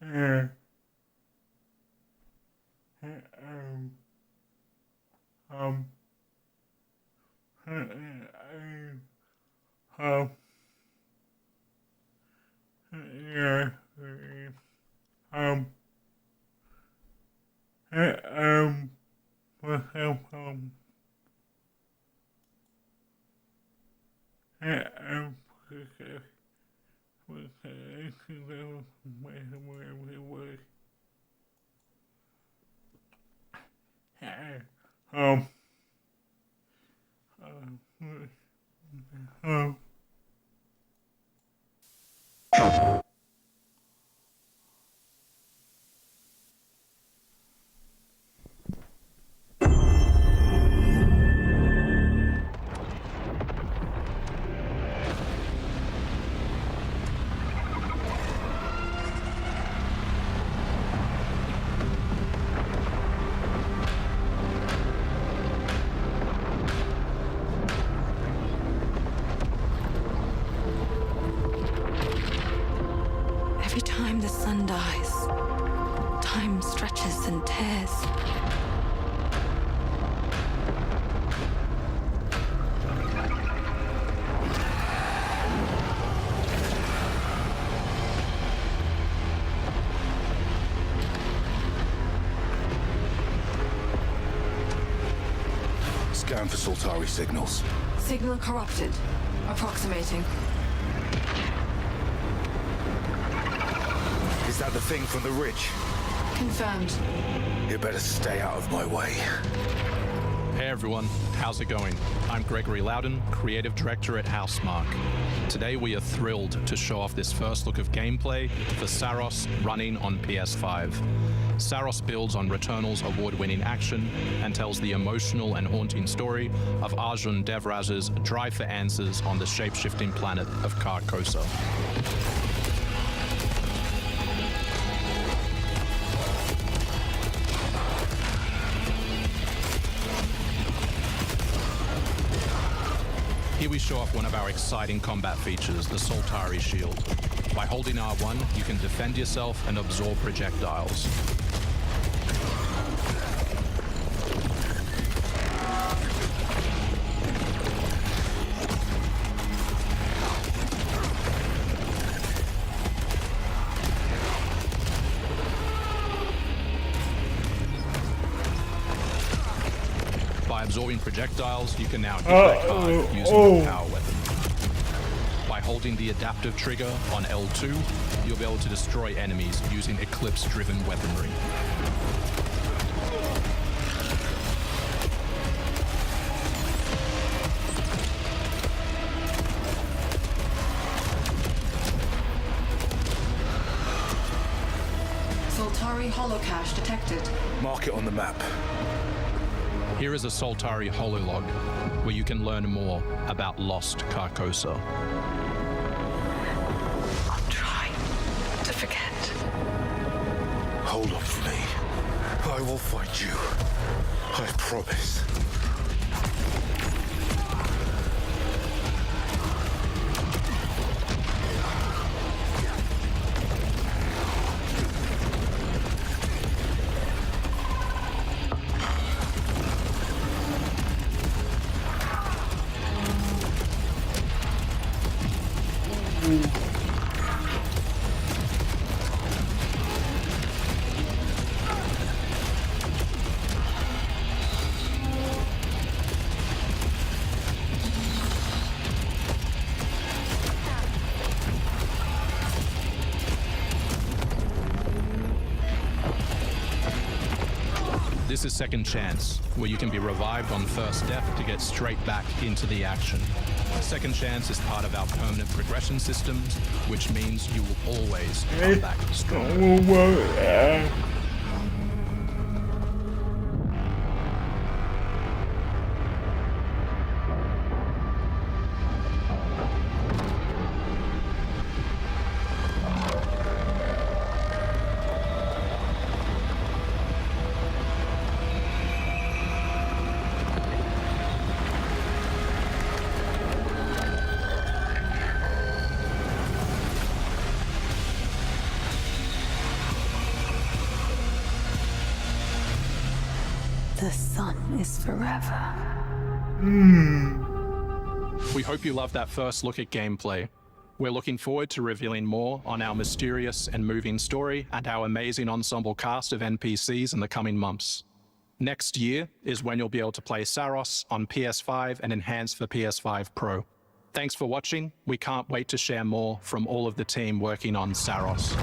um, um, yeah, um, um, um, um, Every time the sun dies, time stretches and tears. Scan for Soltari signals. Signal corrupted. Approximating. Is that the thing from the ridge? Confirmed. You better stay out of my way. Hey everyone, how's it going? I'm Gregory Loudon, Creative Director at Housemarque. Today we are thrilled to show off this first look of gameplay for Saros running on PS5. Saros builds on Returnal's award-winning action and tells the emotional and haunting story of Arjun Devraz's drive for answers on the shape-shifting planet of Carcosa. Here we show off one of our exciting combat features, the Soltari Shield. By holding R1, you can defend yourself and absorb projectiles. By absorbing projectiles, you can now hit their card using a power weapon. By holding the adaptive trigger on L2, you'll be able to destroy enemies using Eclipse-driven weaponry. Soltari holocache detected. Mark it on the map. Here is a Soltari hololog, where you can learn more about lost Carcosa. I'll try to forget. Hold on for me. I will find you. I promise. This is Second Chance, where you can be revived on first death to get straight back into the action. Second Chance is part of our permanent progression systems, which means you will always come back stronger. the sun is forever. We hope you loved that first look at gameplay. We're looking forward to revealing more on our mysterious and moving story and our amazing ensemble cast of NPCs in the coming months. Next year is when you'll be able to play Saros on PS5 and enhanced for PS5 Pro. Thanks for watching. We can't wait to share more from all of the team working on Saros.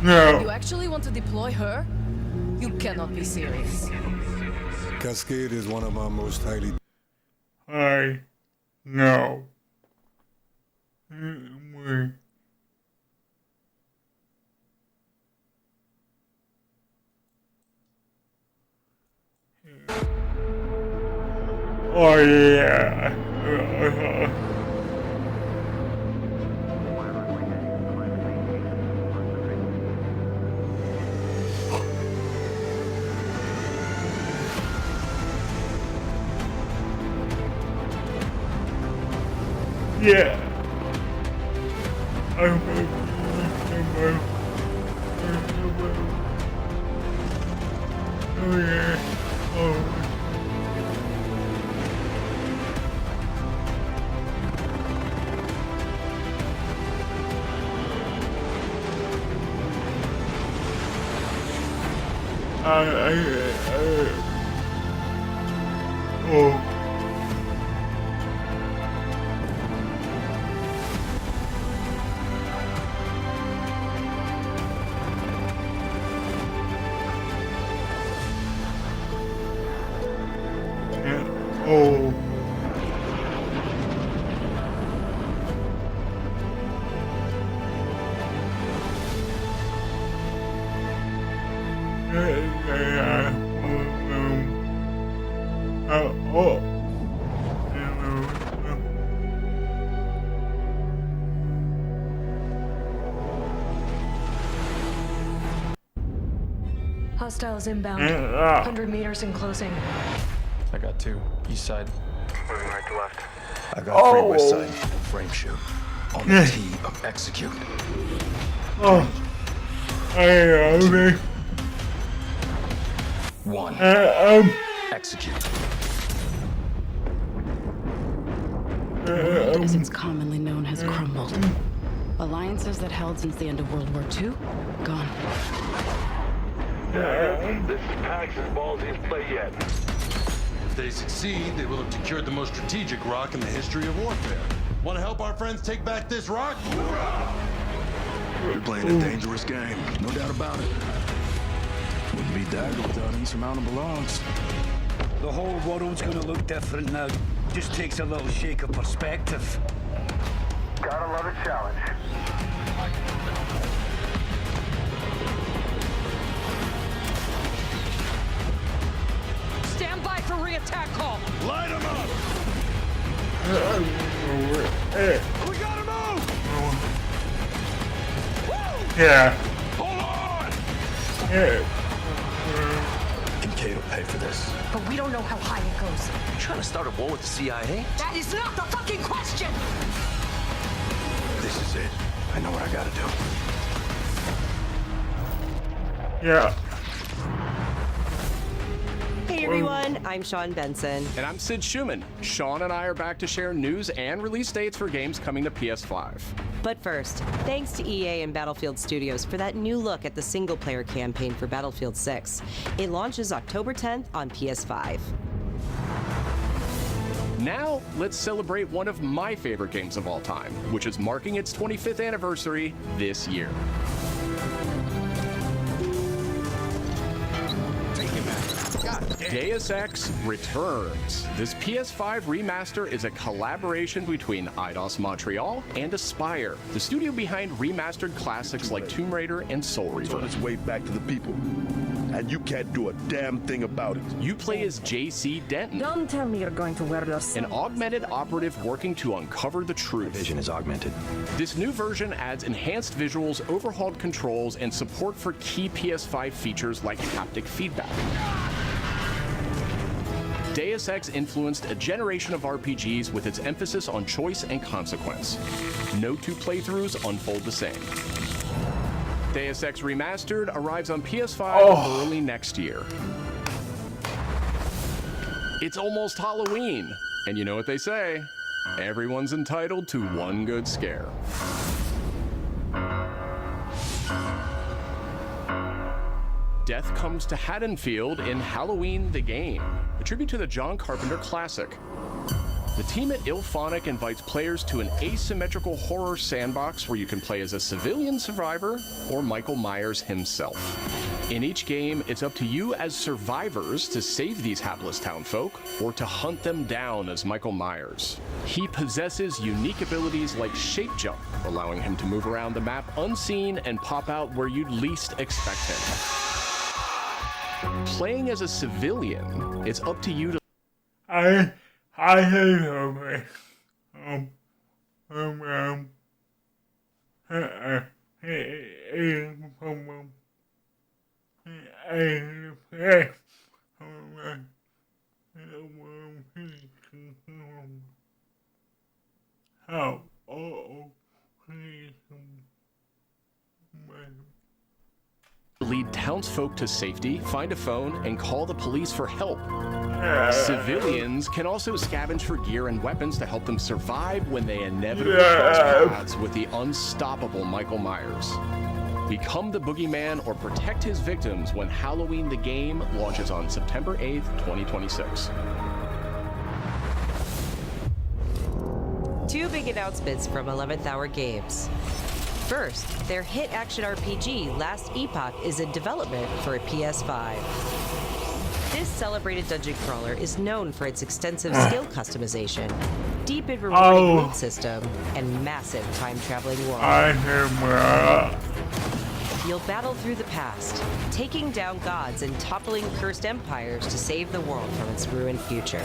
No. You actually want to deploy her? You cannot be serious. Cascade is one of my most highly... I know. Oh yeah. Yeah. Oh yeah. Oh. Oh. Oh. Oh. Hostiles inbound. 100 meters in closing. I got 2. East side. Moving right to left. I got 3 west side. Frame shoot. On the T of execute. Oh. Okay. 1. Execute. World, as it's commonly known, has crumbled. Alliances that held since the end of World War II, gone. This is Pax's ballsiest play yet. If they succeed, they will have secured the most strategic rock in the history of warfare. Want to help our friends take back this rock? You're playing a dangerous game, no doubt about it. Wouldn't be that without insurmountable odds. The whole world's gonna look different now. Just takes a little shake of perspective. Gotta love a challenge. Stand by for re-attack call. Light them up! We gotta move! Yeah. Hold on! Yeah. Kate will pay for this. But we don't know how high it goes. You trying to start a war with the CIA? That is not the fucking question! This is it. I know what I gotta do. Yeah. Hey everyone, I'm Sean Benson. And I'm Sid Schumann. Sean and I are back to share news and release dates for games coming to PS5. But first, thanks to EA and Battlefield Studios for that new look at the single-player campaign for Battlefield 6. It launches October 10th on PS5. Now, let's celebrate one of my favorite games of all time, which is marking its 25th anniversary this year. Deus Ex returns. This PS5 remaster is a collaboration between Eidos Montreal and Aspyr, the studio behind remastered classics like Tomb Raider and Soul Reaver. It's on its way back to the people, and you can't do a damn thing about it. You play as J.C. Denton. Don't tell me you're going to wear those. An augmented operative working to uncover the truth. Vision is augmented. This new version adds enhanced visuals, overhauled controls, and support for key PS5 features like haptic feedback. Deus Ex influenced a generation of RPGs with its emphasis on choice and consequence. No two playthroughs unfold the same. Deus Ex Remastered arrives on PS5 early next year. It's almost Halloween, and you know what they say, everyone's entitled to one good scare. Death comes to Haddonfield in Halloween the Game, a tribute to the John Carpenter classic. The team at IllFonic invites players to an asymmetrical horror sandbox where you can play as a civilian survivor or Michael Myers himself. In each game, it's up to you as survivors to save these hapless townfolk or to hunt them down as Michael Myers. He possesses unique abilities like shape jump, allowing him to move around the map unseen and pop out where you'd least expect him. Playing as a civilian, it's up to you to... I hate something. lead townsfolk to safety, find a phone, and call the police for help. Civilians can also scavenge for gear and weapons to help them survive when they inevitably cross paths with the unstoppable Michael Myers. Become the boogeyman or protect his victims when Halloween the Game launches on September 8th, 2026. Two big announcements from 11th Hour Games. First, their hit action RPG Last Epoch is in development for a PS5. This celebrated dungeon crawler is known for its extensive skill customization, deep and rewarding loot system, and massive time-traveling world. You'll battle through the past, taking down gods and toppling cursed empires to save the world from its ruined future.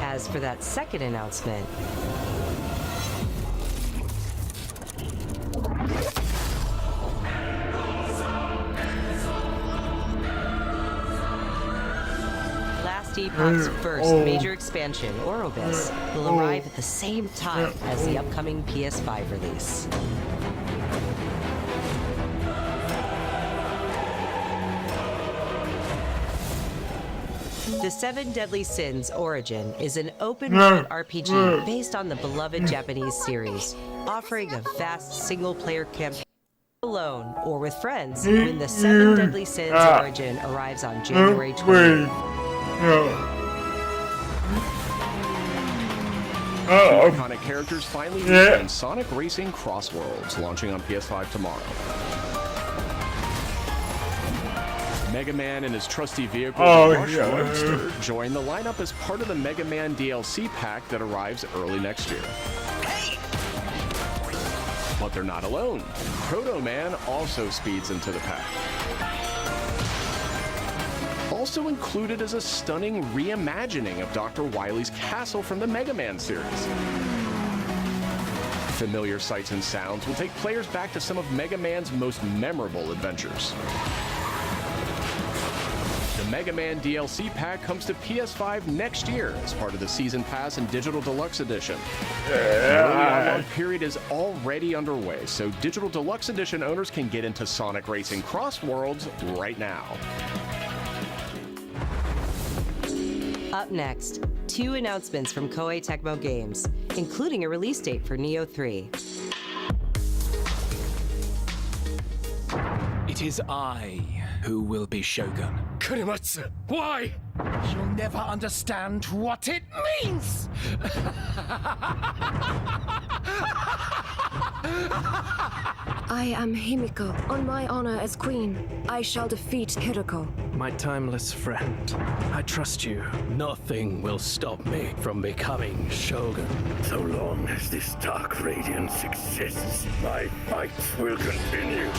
As for that second announcement, Last Epoch's first major expansion, Orobis, will arrive at the same time as the upcoming PS5 release. The Seven Deadly Sins Origin is an open-world RPG based on the beloved Japanese series, offering a vast single-player campaign alone or with friends when the Seven Deadly Sins Origin arrives on January 20th. Iconic characters finally return in Sonic Racing Crossworlds, launching on PS5 tomorrow. Mega Man and his trusty vehicle, the Rush Roadster, join the lineup as part of the Mega Man DLC pack that arrives early next year. But they're not alone. Proto Man also speeds into the pack. Also included is a stunning reimagining of Dr. Wily's castle from the Mega Man series. Familiar sights and sounds will take players back to some of Mega Man's most memorable adventures. The Mega Man DLC pack comes to PS5 next year as part of the Season Pass and Digital Deluxe Edition. The early unlock period is already underway, so Digital Deluxe Edition owners can get into Sonic Racing Cross Worlds right now. Up next, 2 announcements from Koei Tecmo Games, including a release date for Neo 3. It is I who will be Shogun. Kurimatsu, why? You'll never understand what it means! I am Himiko. On my honor as queen, I shall defeat Hiroko. My timeless friend, I trust you. Nothing will stop me from becoming Shogun. So long as this dark radiance exists, my fight will continue.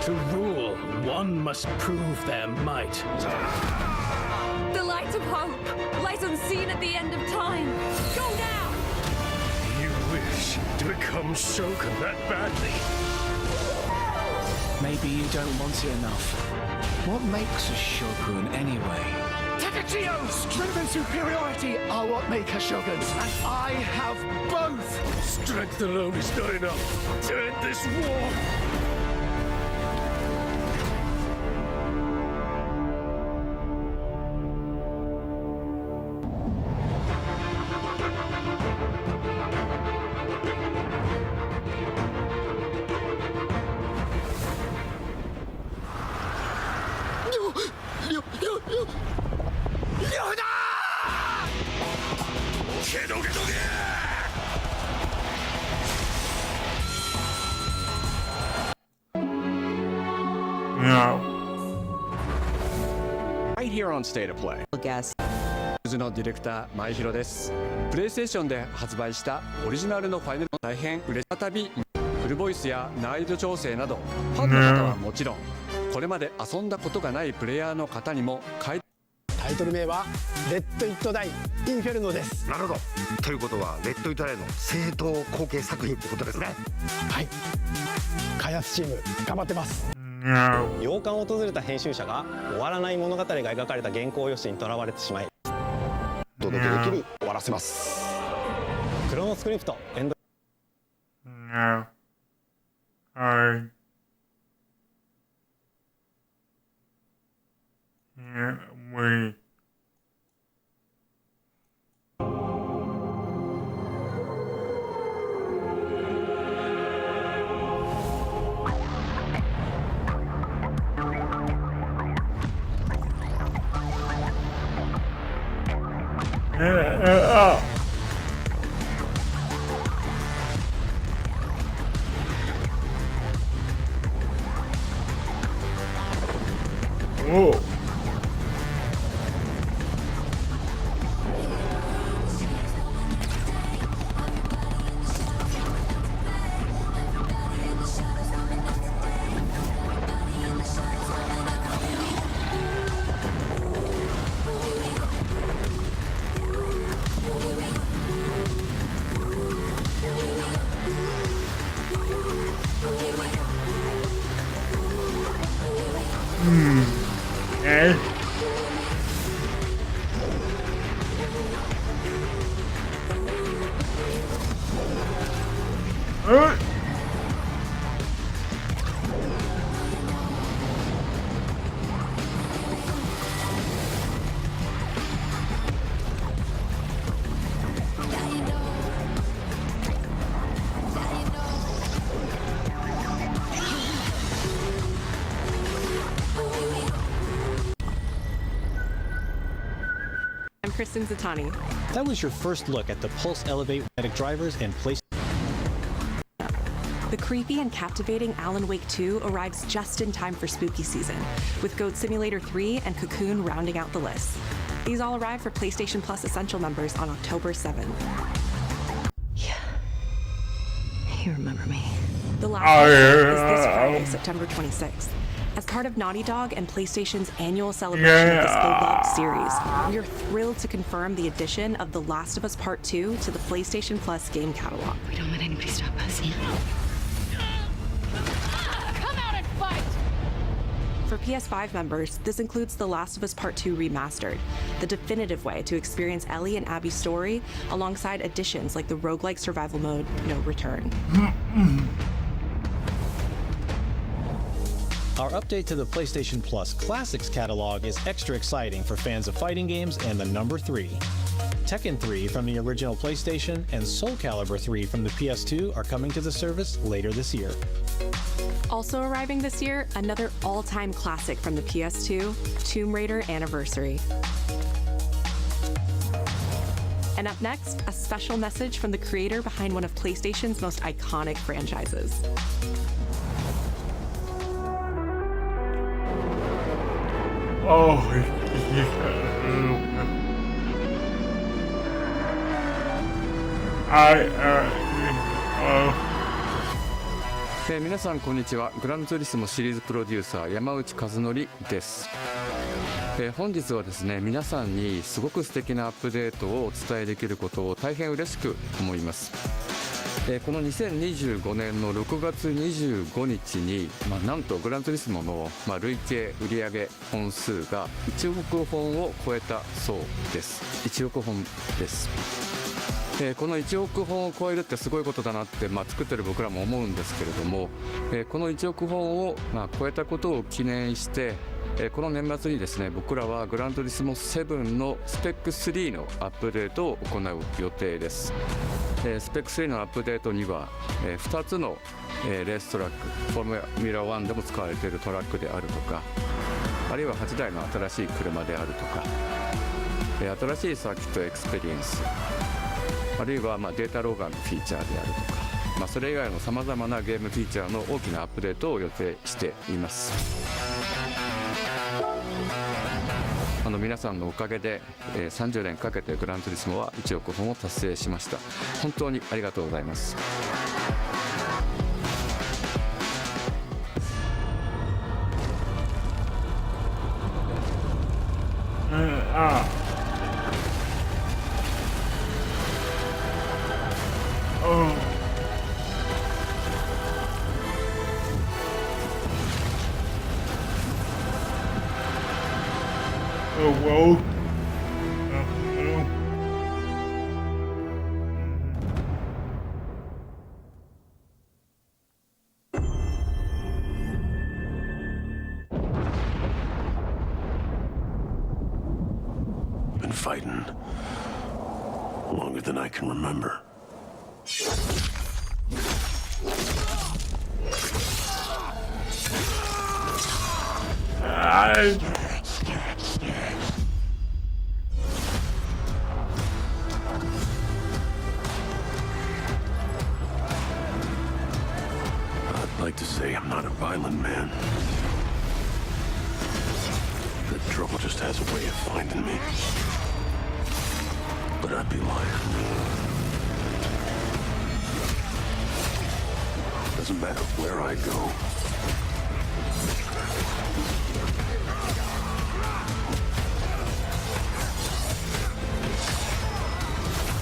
To rule, one must prove their might. The light of hope lies unseen at the end of time. Go now! You wish to become Shogun that badly? Maybe you don't want it enough. What makes a Shogun anyway? Takachio! Strength and superiority are what make a Shogun, and I have both! Strength alone is not enough to end this war! Right here on State of Play. Guess. のディレクター前広です。プレイステーションで発売したオリジナルのファイナル大変嬉しい。再びフルボイスや難易度調整などファンの方はもちろんこれまで遊んだことがないプレイヤーの方にもタイトル名はレッド・イット・ダイ・インフェルノです。なるほど。ということはレッド・イット・ダイの正統後継作品ってことですね。はい。開発チーム頑張ってます。洋館を訪れた編集者が終わらない物語が描かれた原稿用紙にとらわれてしまいお届けできる終わらせます。クロノスクリプトエンドKristen Zatani. That was your first look at the Pulse Elevate Magnetic drivers and PlayStation. The creepy and captivating Alan Wake 2 arrives just in time for spooky season, with Goat Simulator 3 and Cocoon rounding out the list. These all arrive for PlayStation Plus Essential members on October 7th. Yeah. You remember me. The last one is this Friday, September 26th. As part of Naughty Dog and PlayStation's annual celebration of this beloved series, we are thrilled to confirm the addition of The Last of Us Part 2 to the PlayStation Plus game catalog. We don't let anybody stop us. Come out and fight! For PS5 members, this includes The Last of Us Part 2 Remastered, the definitive way to experience Ellie and Abby's story, alongside additions like the roguelike survival mode, No Return. Our update to the PlayStation Plus Classics catalog is extra exciting for fans of fighting games and the number 3. Tekken 3 from the original PlayStation and Soul Calibur 3 from the PS2 are coming to the service later this year. Also arriving this year, another all-time classic from the PS2, Tomb Raider Anniversary. And up next, a special message from the creator behind one of PlayStation's most iconic franchises. Oh,皆さんこんにちは。グランツーリスモシリーズプロデューサー山内和則です。本日はですね、皆さんにすごく素敵なアップデートをお伝えできることを大変嬉しく思います。この2025年の6月25日に、なんとグランツーリスモの、累計売上本数が1億本を超えたそうです。1億本です。この1億本を超えるってすごいことだなって、作ってる僕らも思うんですけれども、この1億本を、超えたことを記念して、この年末にですね、僕らはグランツーリスモ7のスペック3のアップデートを行う予定です。スペック3のアップデートには、2つの、レーストラック、フォーミュラ1でも使われているトラックであるとか、あるいは8台の新しい車であるとか、新しいサーキットエクスペリエンス、あるいはデータローガンのフィーチャーであるとか、それ以外のさまざまなゲームフィーチャーの大きなアップデートを予定しています。皆さんのおかげで、30年かけてグランツーリスモは1億本を達成しました。本当にありがとうございます。Been fighting longer than I can remember. I'd like to say I'm not a violent man. The trouble just has a way of finding me. But I'd be lying. Doesn't matter where I go.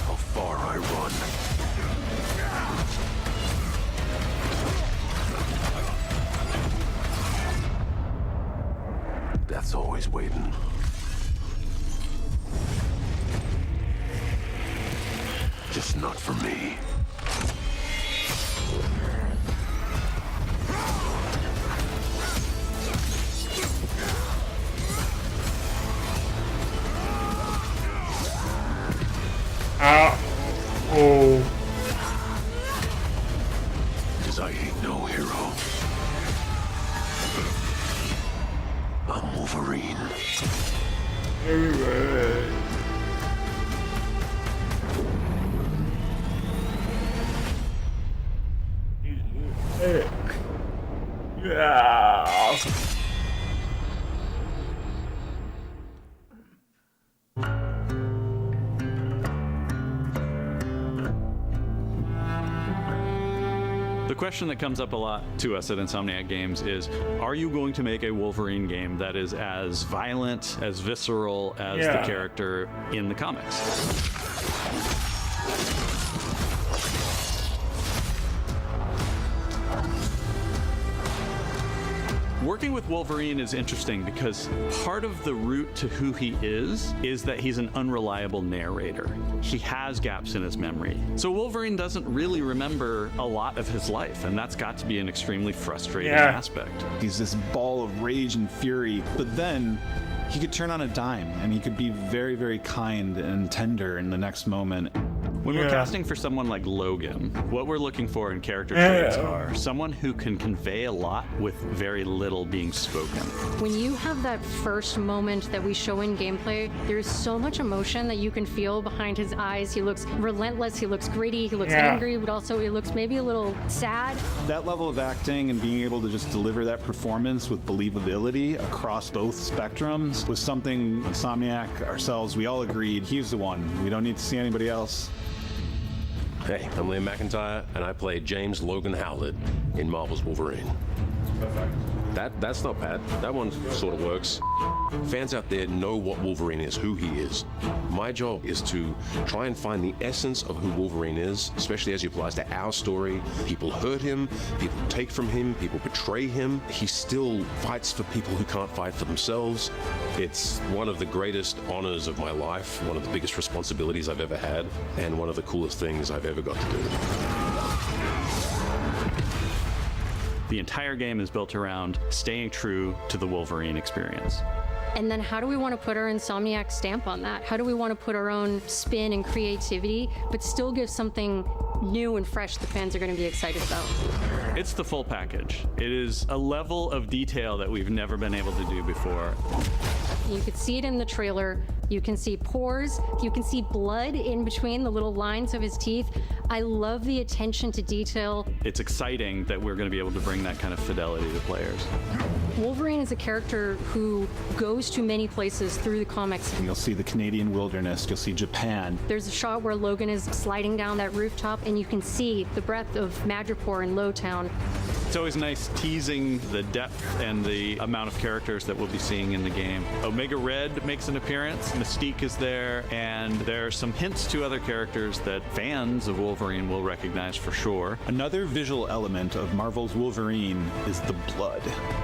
How far I run. Death's always waiting. Just not for me. Oh. 'Cause I ain't no hero. I'm Wolverine. Yeah. The question that comes up a lot to us at Insomniac Games is, are you going to make a Wolverine game that is as violent, as visceral as the character in the comics? Working with Wolverine is interesting because part of the route to who he is that he's an unreliable narrator. He has gaps in his memory. So Wolverine doesn't really remember a lot of his life, and that's got to be an extremely frustrating aspect. He's this ball of rage and fury, but then he could turn on a dime, and he could be very, very kind and tender in the next moment. When we're casting for someone like Logan, what we're looking for in character traits are someone who can convey a lot with very little being spoken. When you have that first moment that we show in gameplay, there's so much emotion that you can feel behind his eyes. He looks relentless, he looks gritty, he looks angry, but also he looks maybe a little sad. That level of acting and being able to just deliver that performance with believability across both spectrums was something Insomniac, ourselves, we all agreed he's the one. We don't need to see anybody else. Hey, I'm Liam McIntyre, and I play James Logan Howlett in Marvel's Wolverine. Perfect. That's not bad. That one sort of works. Fans out there know what Wolverine is, who he is. My job is to try and find the essence of who Wolverine is, especially as it applies to our story. People hurt him, people take from him, people betray him. He still fights for people who can't fight for themselves. It's one of the greatest honors of my life, one of the biggest responsibilities I've ever had, and one of the coolest things I've ever got to do. The entire game is built around staying true to the Wolverine experience. And then how do we want to put our Insomniac stamp on that? How do we want to put our own spin and creativity, but still give something new and fresh the fans are going to be excited about? It's the full package. It is a level of detail that we've never been able to do before. You could see it in the trailer. You can see pores. You can see blood in between the little lines of his teeth. I love the attention to detail. It's exciting that we're going to be able to bring that kind of fidelity to players. Wolverine is a character who goes to many places through the comics. You'll see the Canadian wilderness, you'll see Japan. There's a shot where Logan is sliding down that rooftop, and you can see the breadth of Madripoor and Lowtown. It's always nice teasing the depth and the amount of characters that we'll be seeing in the game. Omega Red makes an appearance, Mystique is there, and there are some hints to other characters that fans of Wolverine will recognize for sure. Another visual element of Marvel's Wolverine is the blood.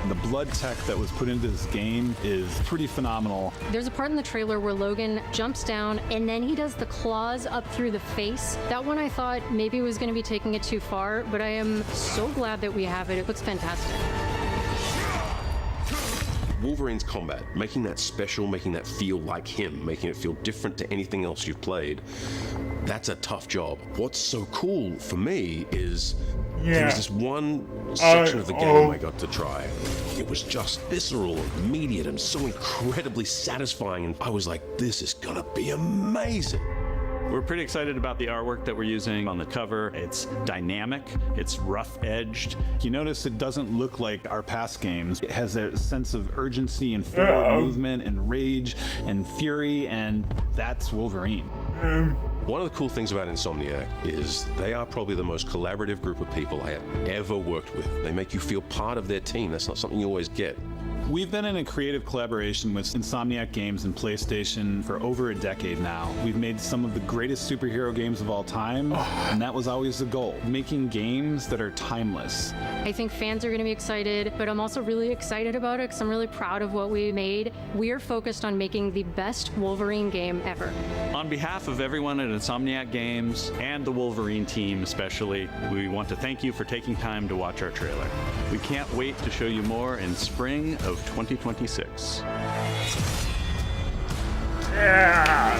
The blood tech that was put into this game is pretty phenomenal. There's a part in the trailer where Logan jumps down and then he does the claws up through the face. That one I thought maybe was going to be taking it too far, but I am so glad that we have it. It looks fantastic. Wolverine's combat, making that special, making that feel like him, making it feel different to anything else you've played, that's a tough job. What's so cool for me is there was this one section of the game I got to try. It was just visceral and immediate and so incredibly satisfying, and I was like, this is gonna be amazing. We're pretty excited about the artwork that we're using on the cover. It's dynamic, it's rough-edged. You notice it doesn't look like our past games. It has a sense of urgency and forward movement and rage and fury, and that's Wolverine. One of the cool things about Insomniac is they are probably the most collaborative group of people I have ever worked with. They make you feel part of their team. That's not something you always get. We've been in a creative collaboration with Insomniac Games and PlayStation for over a decade now. We've made some of the greatest superhero games of all time, and that was always the goal, making games that are timeless. I think fans are going to be excited, but I'm also really excited about it because I'm really proud of what we made. We are focused on making the best Wolverine game ever. On behalf of everyone at Insomniac Games and the Wolverine team especially, we want to thank you for taking time to watch our trailer. We can't wait to show you more in spring of 2026. Yeah!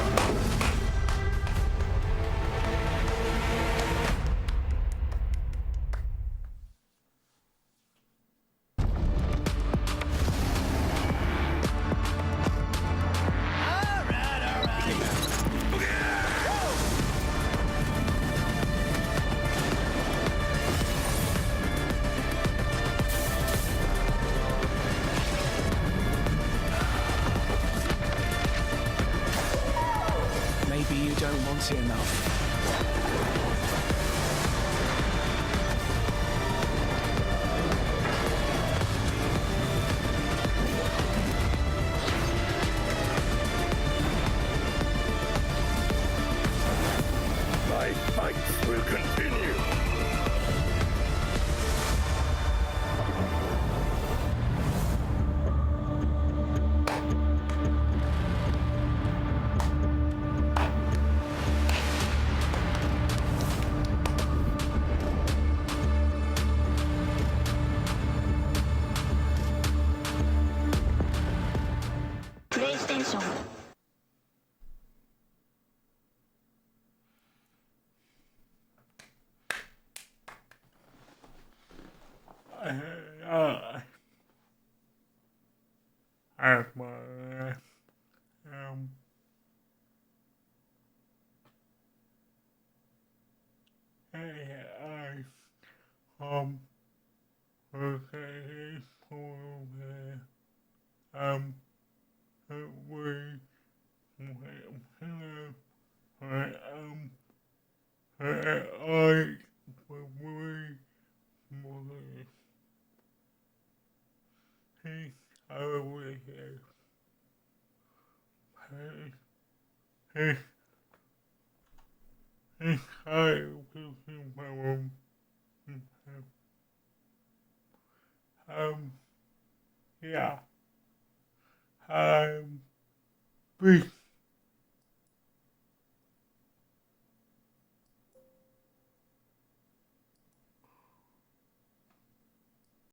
Maybe you don't want it enough. Yeah.